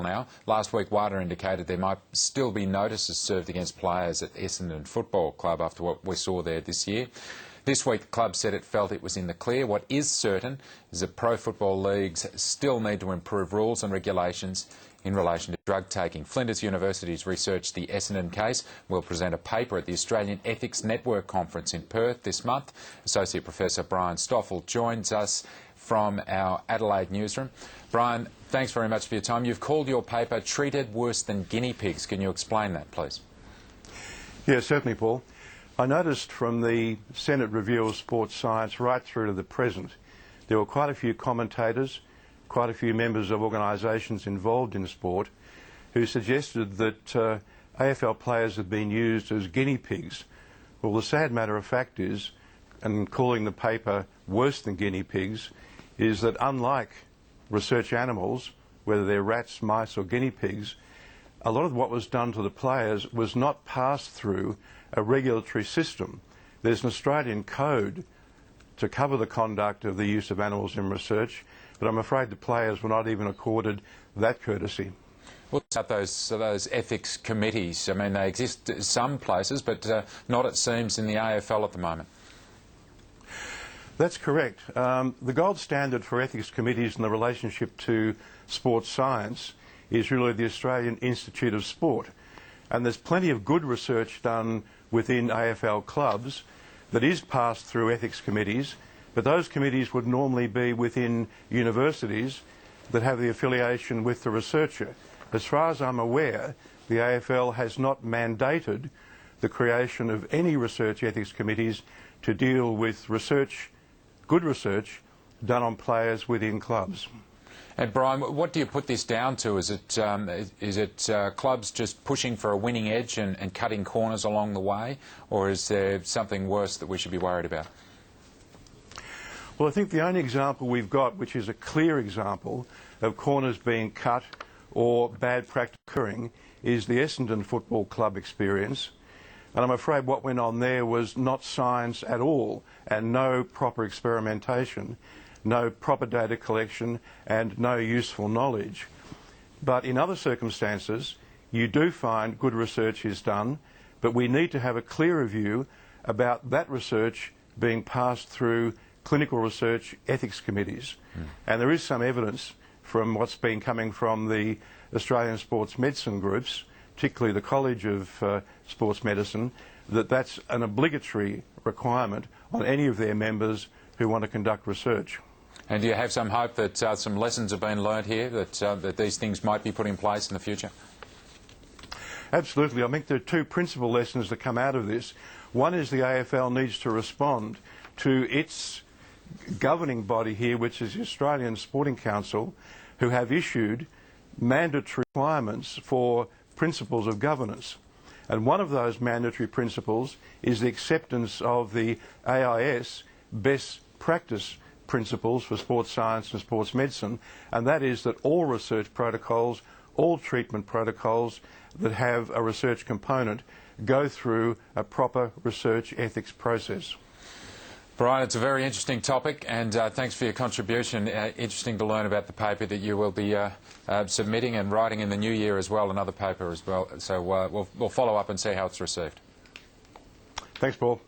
now. Last week, WADA indicated there might still be notices served against players at Essendon Football Club after what we saw there this year. This week, the club said it felt it was in the clear. What is certain is that pro football leagues still need to improve rules and regulations in relation to drug taking. Flinders University's researched the Essendon case. We'll present a paper at the Australian Ethics Network Conference in Perth this month. Associate Professor Brian Stoffell joins us from our Adelaide newsroom. Brian, thanks very much for your time. You've called your paper Treated Worse Than Guinea Pigs. Can you explain that, please? Yeah, certainly, Paul. I noticed from the Senate Review of Sports Science right through to the present, there were quite a few commentators, quite a few members of organisations involved in sport who suggested that AFL players have been used as guinea pigs. Well, the sad matter of fact is, and calling the paper worse than guinea pigs, is that unlike research animals, whether they're rats, mice or guinea pigs, a lot of what was done to the players was not passed through a regulatory system. There's an Australian code to cover the conduct of the use of animals in research, but I'm afraid the players were not even accorded that courtesy. What about those ethics committees? I mean, they exist in some places, but not, it seems, in the AFL at the moment. That's correct. The gold standard for ethics committees in the relationship to sports science is really the Australian Institute of Sport. And there's plenty of good research done within AFL clubs that is passed through ethics committees, but those committees would normally be within universities that have the affiliation with the researcher. As far as I'm aware, the AFL has not mandated the creation of any research ethics committees to deal with research, good research, done on players within clubs. And Brian, what do you put this down to? Is it clubs just pushing for a winning edge and cutting corners along the way, or is there something worse that we should be worried about? Well, I think the only example we've got, which is a clear example of corners being cut or bad practice occurring, is the Essendon Football Club experience. And I'm afraid what went on there was not science at all, and no proper experimentation, no proper data collection and no useful knowledge. But in other circumstances, you do find good research is done, but we need to have a clearer view about that research being passed through clinical research ethics committees. And there is some evidence from what's been coming from the Australian sports medicine groups, particularly the College of Sports Medicine, that that's an obligatory requirement on any of their members who want to conduct research. And do you have some hope that some lessons have been learnt here, that these things might be put in place in the future? Absolutely. I think there are two principal lessons that come out of this. One is the AFL needs to respond to its governing body here, which is the Australian Sporting Council, who have issued mandatory requirements for principles of governance. And one of those mandatory principles is the acceptance of the AIS best practice principles for sports science and sports medicine, and that is that all research protocols, all treatment protocols that have a research component go through a proper research ethics process. Brian, it's a very interesting topic, and thanks for your contribution. Interesting to learn about the paper that you will be submitting and writing in the new year as well, another paper as well. So we'll follow up and see how it's received. Thanks, Paul.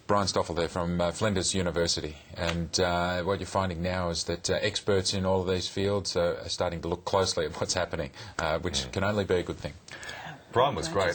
Brian Stoffell there from Flinders University. And what you're finding now is that experts in all of these fields are starting to look closely at what's happening, which can only be a good thing. Brian was great.